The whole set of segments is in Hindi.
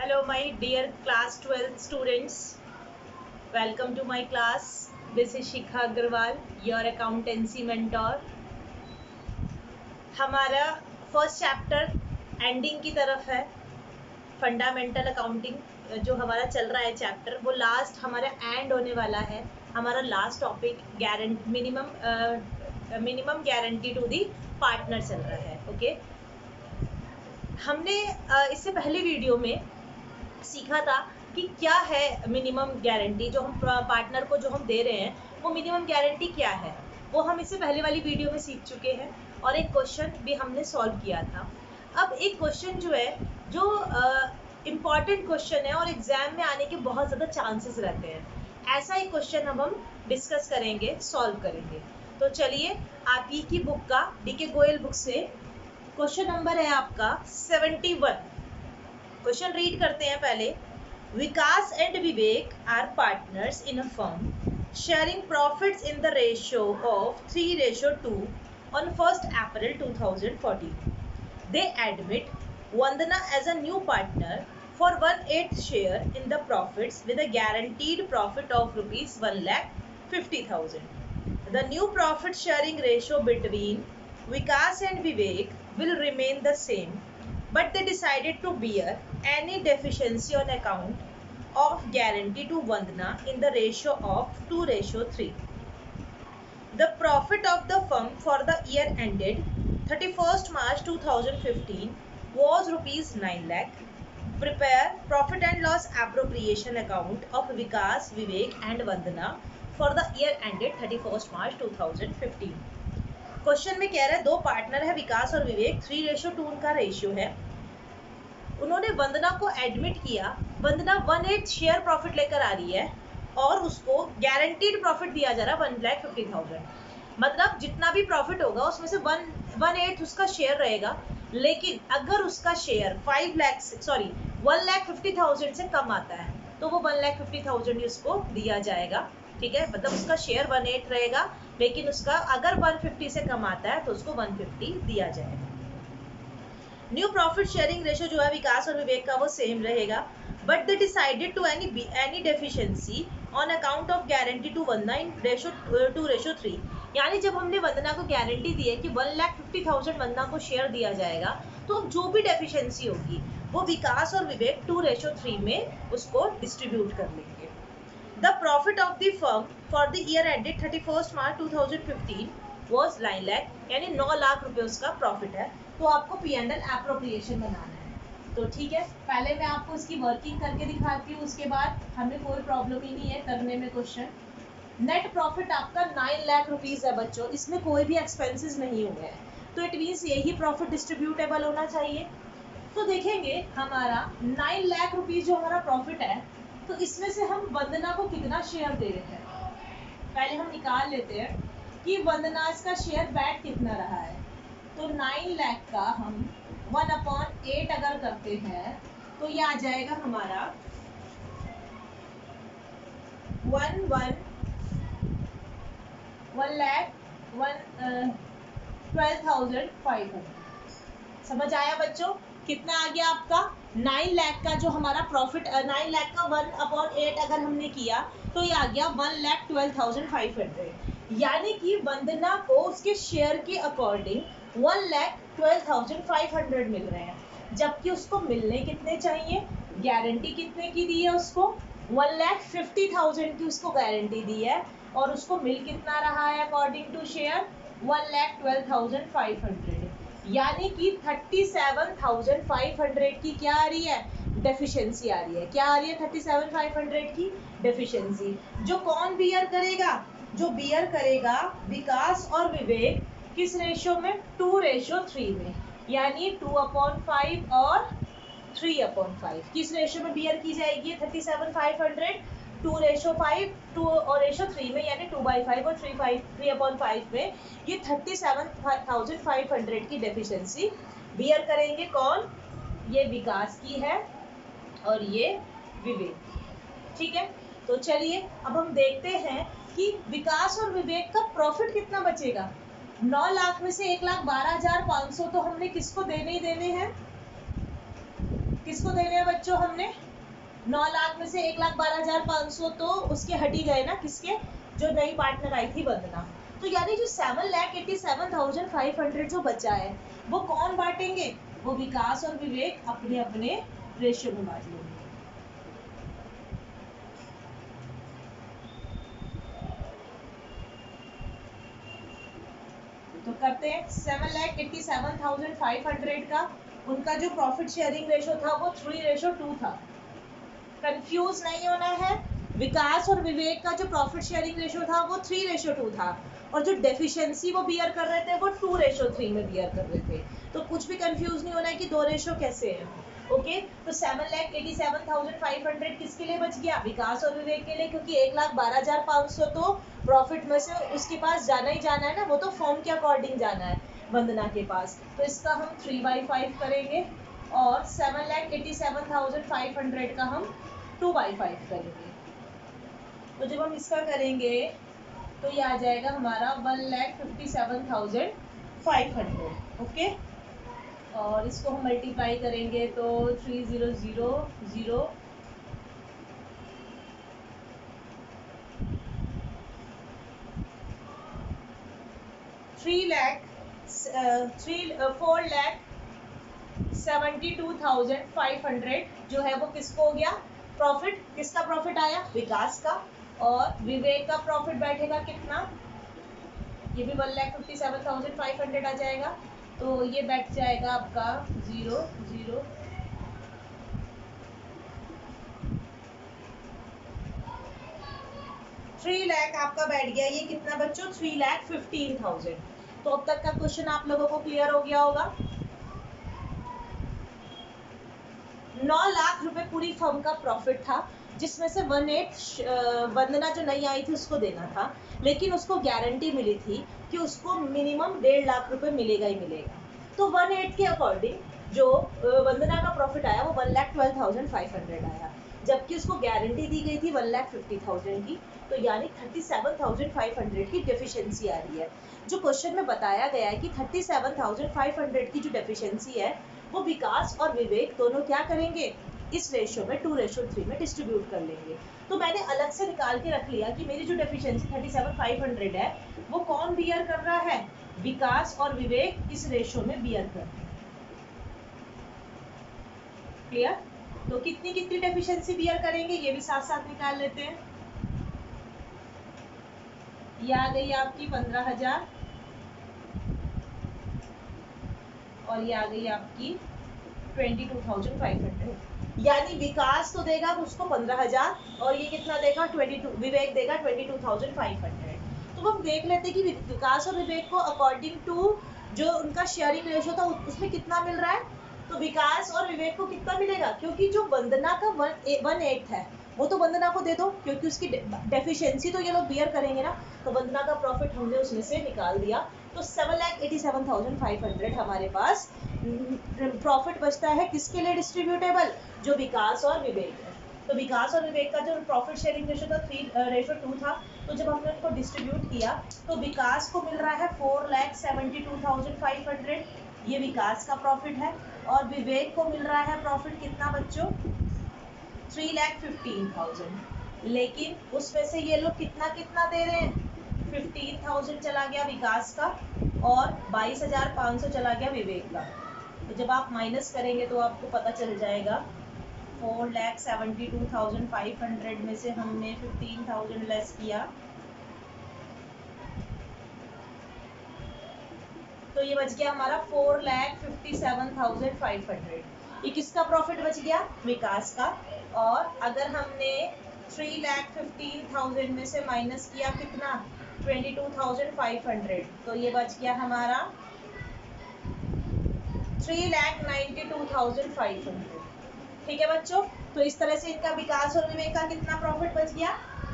Hello, my dear class 12 students. Welcome to my class. This is Shikha Agarwal, your accountancy mentor. हमारा फर्स्ट चैप्टर एंडिंग की तरफ है. फंडामेंटल अकाउंटिंग जो हमारा चल रहा है चैप्टर, वो लास्ट हमारा एंड होने वाला है. हमारा last topic minimum guarantee to the partner चल रहा है. ओके, हमने इससे पहले वीडियो में सीखा था कि क्या है मिनिमम गारंटी. जो हम पार्टनर को जो हम दे रहे हैं वो मिनिमम गारंटी क्या है, वो हम इससे पहले वाली वीडियो में सीख चुके हैं. और एक क्वेश्चन भी हमने सॉल्व किया था. अब एक क्वेश्चन जो है, जो इम्पॉर्टेंट क्वेश्चन है और एग्जाम में आने के बहुत ज़्यादा चांसेस रहते हैं, ऐसा एक क्वेश्चन अब हम डिस्कस करेंगे, सॉल्व करेंगे. तो चलिए, आप ही की बुक का डीके गोयल बुक से क्वेश्चन नंबर है आपका 71. क्वेश्चन रीड करते हैं पहले. Vikas and Vivek are partners in a firm sharing profits in the ratio of 3:2 on 1st April 2014. They admit Vandana as a new partner for 1/8 share in the profits with a guaranteed profit of rupees 1,50,000. The new profit sharing ratio between Vikas and Vivek will remain the same, but they decided to bear any deficiency on account of guarantee to Vandana in the ratio of 2:3. The profit of the firm for the year ended 31st March 2015 was rupees 9 lakh. Prepare profit and loss appropriation account of Vikas, Vivek and Vandana for the year ended 31st March 2015. Question में कह रहा है दो पार्टनर है विकास और विवेक, 3:2 उनका रेशियो है. उन्होंने वंदना को एडमिट किया. वंदना 1/8 शेयर प्रॉफिट लेकर आ रही है और उसको गारंटीड प्रॉफिट दिया जा रहा है 1,50,000. मतलब जितना भी प्रॉफिट होगा उसमें से 1/8 उसका शेयर रहेगा. लेकिन अगर उसका शेयर 1,50,000 से कम आता है तो वो 1,50,000 उसको दिया जाएगा. ठीक है, मतलब उसका शेयर 1/8 रहेगा, लेकिन उसका अगर 150 से कम आता है तो उसको 150 दिया जाएगा. न्यू प्रॉफिट शेयरिंग रेशियो जो है विकास और विवेक का वो सेम रहेगा, but they decided to any deficiency on account of guarantee to Vandana in 2:3. यानी जब हमने वंदना को गारंटी दी है कि 1,50,000 वंदना को शेयर दिया जाएगा, तो अब जो भी डेफिशिएंसी होगी वो विकास और विवेक 2:3 में उसको डिस्ट्रीब्यूट कर लेंगे. The profit of the firm for the year ended 31st March 2015 was 9 lakh, यानी 9 लाख रुपए उसका प्रॉफिट है. तो आपको P&L एप्रोप्रिएशन बनाना है. तो ठीक है, पहले मैं आपको इसकी वर्किंग करके दिखाती हूँ, उसके बाद हमें कोई प्रॉब्लम ही नहीं है करने में क्वेश्चन. नेट प्रॉफिट आपका 9 लाख रुपीज़ है बच्चों, इसमें कोई भी एक्सपेंसेस नहीं हुए हैं, तो इट मीन्स यही प्रॉफिट डिस्ट्रीब्यूटेबल होना चाहिए. तो देखेंगे हमारा 9 लाख रुपीज़ जो हमारा प्रॉफिट है, तो इसमें से हम वंदना को कितना शेयर दे रहे हैं. पहले हम निकाल लेते हैं कि वंदना इसका शेयर बैट कितना रहा है. तो 9 लाख का हम 1/8 अगर करते हैं तो ये आ जाएगा हमारा 1,12,500. समझ आया बच्चों? कितना आ गया आपका 9 लाख का जो हमारा प्रॉफिट, 9 लाख का 1/8 अगर हमने किया तो ये आ गया 1,12,500. यानी कि वंदना को उसके शेयर के अकॉर्डिंग 1,12,500 मिल रहे हैं, जबकि उसको मिलने कितने चाहिए. गारंटी कितने की दी है उसको, 1,50,000 की उसको गारंटी दी है, और उसको मिल कितना रहा है अकॉर्डिंग टू शेयर 1,12,500. यानी कि 37,500 की क्या आ रही है, डेफिशिएंसी आ रही है. क्या आ रही है 37,500 की डेफिशिएंसी. जो कौन बियर करेगा, जो बियर करेगा विकास और विवेक, किस रेशियो में, 2:3 में. यानी 2/5 और 3/5 किस रेशियो में बियर की जाएगी 37,500, 2:5, 2 और 3 में, यानी 2/5 और 3/5 में ये 37,500 की डेफिशिएंसी बियर करेंगे. कौन, ये विकास की है और ये विवेक. ठीक है, तो चलिए अब हम देखते हैं कि विकास और विवेक का प्रॉफिट कितना बचेगा. 9 लाख में से 1,12,500 तो हमने किसको देने ही देने हैं, किसको देने हैं बच्चों हमने? 9 लाख में से 1,12,500 तो उसके हटी गए ना, किसके? जो नई पार्टनर आई थी वंदना। तो यानी जो 7,87,500 जो बचा है वो कौन बांटेंगे? वो विकास और विवेक अपने अपने रेशियो में बांट लेंगे। तो करते हैं 7,87,500 का उनका जो प्रॉफिट शेयरिंग रेशो था वो 3:2 था। कंफ्यूज नहीं होना है। विकास और विवेक का जो प्रॉफिट शेयरिंग रेशो था वो 3:2 था और जो डेफिशिएंसी वो बियर कर रहे थे वो 2:3 में बियर कर रहे थे। तो कुछ भी कंफ्यूज नहीं होना है कि दो रेशो कैसे हैं। ओके, तो 7,87,500 किसके लिए बच गया? विकास और विवेक के लिए, क्योंकि 1,12,500 तो प्रॉफिट में से उसके पास जाना ही जाना है ना, वो तो फॉर्म के अकॉर्डिंग जाना है वंदना के पास। तो इसका हम 3/5 करेंगे और 7,87,500 का हम 2/5 करेंगे। तो जब हम इसका करेंगे तो ये आ जाएगा हमारा 1,57,500। ओके, और इसको हम मल्टीप्लाई करेंगे तो 3000 4,72,500 जो है वो किसको हो गया? प्रॉफिट। किसका प्रॉफिट आया? विकास का। और विवेक का प्रॉफिट बैठेगा कितना? ये भी 1,57,500 आ जाएगा। तो ये बैठ जाएगा आपका 0 0 3 लाख आपका बैठ गया। ये कितना बच्चों? 3,15,000। तो अब तक का क्वेश्चन आप लोगों को क्लियर हो गया होगा। 9 लाख रुपए पूरी फर्म का प्रॉफिट था, जिसमें से 1/8 वंदना जो नई आई थी उसको देना था, लेकिन उसको गारंटी मिली थी कि उसको मिनिमम 1.5 लाख रुपए मिलेगा ही मिलेगा। तो 1/8 के अकॉर्डिंग जो वंदना का प्रॉफिट आया वो 1,12,500 आया, जबकि उसको गारंटी दी गई थी 1,50,000 की। तो यानी 37,500 की डेफिशिएंसी आ रही है। जो क्वेश्चन में बताया गया है कि 37,500 की जो डेफिशिएंसी है वो विकास और विवेक दोनों क्या करेंगे? इस रेशियो में 2:3 में डिस्ट्रीब्यूट कर लेंगे। तो मैंने अलग से निकाल के रख लिया कि मेरी जो डेफिशिएंसी 37,500 है वो कौन बियर कर रहा है? विकास और विवेक इस रेशियो में बियर कर रहे हैं। क्लियर? तो कितनी कितनी डेफिशिएंसी बियर करेंगे ये भी साथ साथ निकाल लेते हैं। ये आ गई आपकी 15,000 और ये आ गई आपकी 22,500। यानी विकास तो देगा उसको 15,000 और ये कितना देगा? 22। विवेक देगा 22,500। तो हम देख लेते कि विकास और विवेक को अकॉर्डिंग टू जो उनका शेयरिंग रेशो था उसमें कितना मिल रहा है। तो विकास और विवेक को कितना मिलेगा? क्योंकि जो वंदना का 1/8 है वो तो वंदना को दे दो, क्योंकि उसकी डेफिशिएंसी तो ये लोग बियर करेंगे ना। तो वंदना का प्रॉफिट हमने उसमें से निकाल दिया। तो 7,87,500 हमारे पास प्रॉफिट बचता है किसके लिए डिस्ट्रीब्यूटेबल? जो विकास और विवेक है। तो विकास और विवेक का जो प्रॉफिट शेयरिंग रेशो था 3:2 था। तो जब हमने उनको डिस्ट्रीब्यूट किया तो विकास को मिल रहा है 4,72,500, ये विकास का प्रॉफिट है। और विवेक को मिल रहा है प्रॉफिट कितना बच्चों? 3,15,000। लेकिन उसमें से ये लोग कितना कितना दे रहे हैं? 15,000 चला गया विकास का और 22,500 चला गया विवेक का। तो जब आप माइनस करेंगे तो आपको पता चल जाएगा 4,72,500 में से हमने 15,000 लेस किया तो ये बच गया हमारा 4,57,500। ये किसका प्रॉफिट बच गया? विकास का। और अगर हमने 3,15,000 में से माइनस किया कितना? 22,500, तो ये बच गया हमारा 3,92,500। ठीक है बच्चों, तो इस तरह से इनका विकास और विवेक का कितना प्रॉफिट बच गया?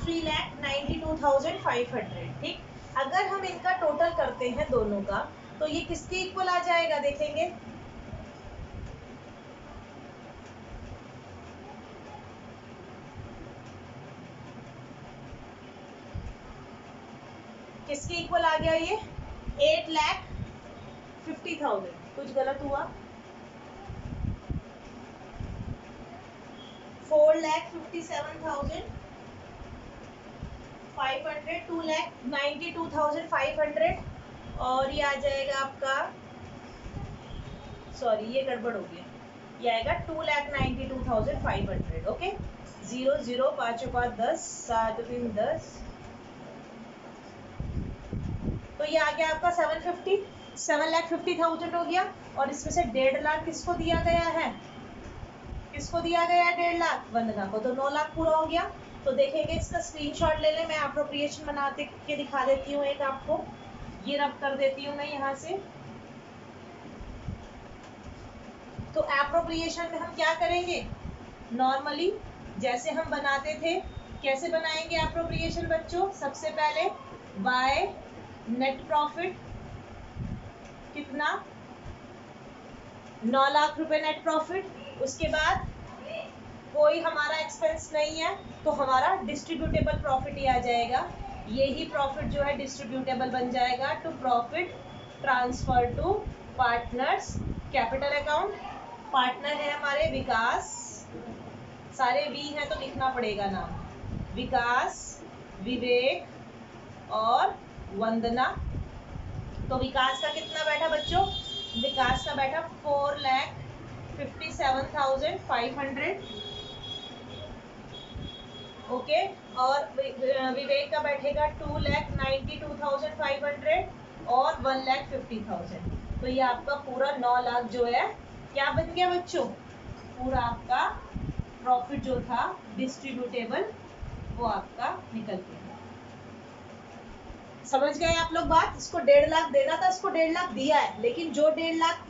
3,92,500। ठीक, अगर हम इनका टोटल करते हैं दोनों का तो ये किसके इक्वल आ जाएगा? देखेंगे किसके इक्वल आ गया? ये 8,50,000। कुछ गलत हुआ? 4,57,500, 2,92,500 और ये आ जाएगा आपका, सॉरी ये गड़बड़ हो गया, ये आएगा 2,92,500। ओके, 0 0 5 5 10 7 3 10, तो ये आ गया आपका 7,50,000 हो गया। और इसमें से 1.5 लाख किसको दिया गया है, किसको दिया गया है 1.5 लाख, वंदना को, तो 9 लाख पूरा हो गया। तो देखेंगे, इसका स्क्रीनशॉट ले लें, मैं एप्रोप्रिएशन बना के दिखा देती हूँ एक आपको, ये रब कर देती हूँ मैं यहाँ से। तो एप्रोप्रिएशन में हम क्या करेंगे, नॉर्मली जैसे हम बनाते थे, कैसे बनाएंगे एप्रोप्रिएशन बच्चों, सबसे पहले बाय नेट प्रॉफिट, कितना, 9 लाख रुपए नेट प्रॉफिट। उसके बाद कोई हमारा एक्सपेंस नहीं है, तो हमारा डिस्ट्रीब्यूटेबल प्रॉफिट ही आ जाएगा, यही प्रॉफिट जो है डिस्ट्रीब्यूटेबल बन जाएगा to profit transfer to partners capital account. Partner है हमारे विकास, सारे वी हैं तो लिखना पड़ेगा नाम, विकास, विवेक और वंदना। तो विकास का कितना बैठा बच्चों, विकास का बैठा 4,57,500, ओके। और विवेक का बैठेगा 2,92,500 और 1,50,000। तो ये आपका पूरा 9 लाख जो है क्या बन गया बच्चों, पूरा आपका प्रॉफिट जो था डिस्ट्रीब्यूटेबल वो आपका निकल गया। समझ गए आप लोग बात, इसको 1.5 लाख देना था, इसको 1.5 लाख दिया है, लेकिन जो 1.5 लाख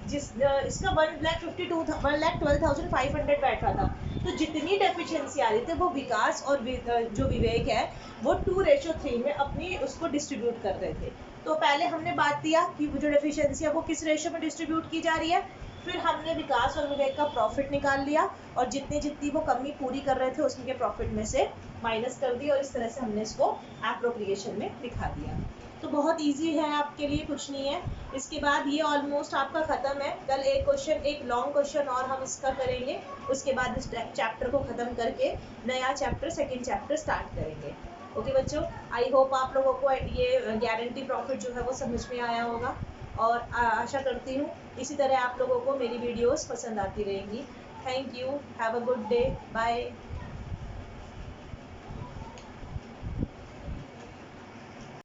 इसका 1,12,500 बैठ रहा था, तो जितनी डेफिशिएंसी आ रही थी वो विकास और जो विवेक है वो 2:3 में अपनी उसको डिस्ट्रीब्यूट कर रहे थे। तो पहले हमने बात दिया कि वो जो डेफिशिएंसी है वो किस रेशियो में डिस्ट्रीब्यूट की जा रही है, फिर हमने विकास और विवेक का प्रॉफिट निकाल लिया और जितनी जितनी वो कमी पूरी कर रहे थे उसके प्रॉफिट में से माइनस कर दिया, और इस तरह से हमने इसको एप्रोप्रिएशन में दिखा दिया। तो बहुत इजी है आपके लिए, कुछ नहीं है। इसके बाद ये ऑलमोस्ट आपका ख़त्म है, कल एक क्वेश्चन, एक लॉन्ग क्वेश्चन और हम इसका करेंगे, उसके बाद इस चैप्टर को ख़त्म करके नया चैप्टर, सेकेंड चैप्टर स्टार्ट करेंगे। ओके बच्चों, आई होप आप लोगों को ये गारंटी प्रॉफिट जो है वो समझ में आया होगा, और आशा करती हूँ इसी तरह आप लोगों को मेरी वीडियोस पसंद आती रहेंगी। Thank you, have a good day, bye.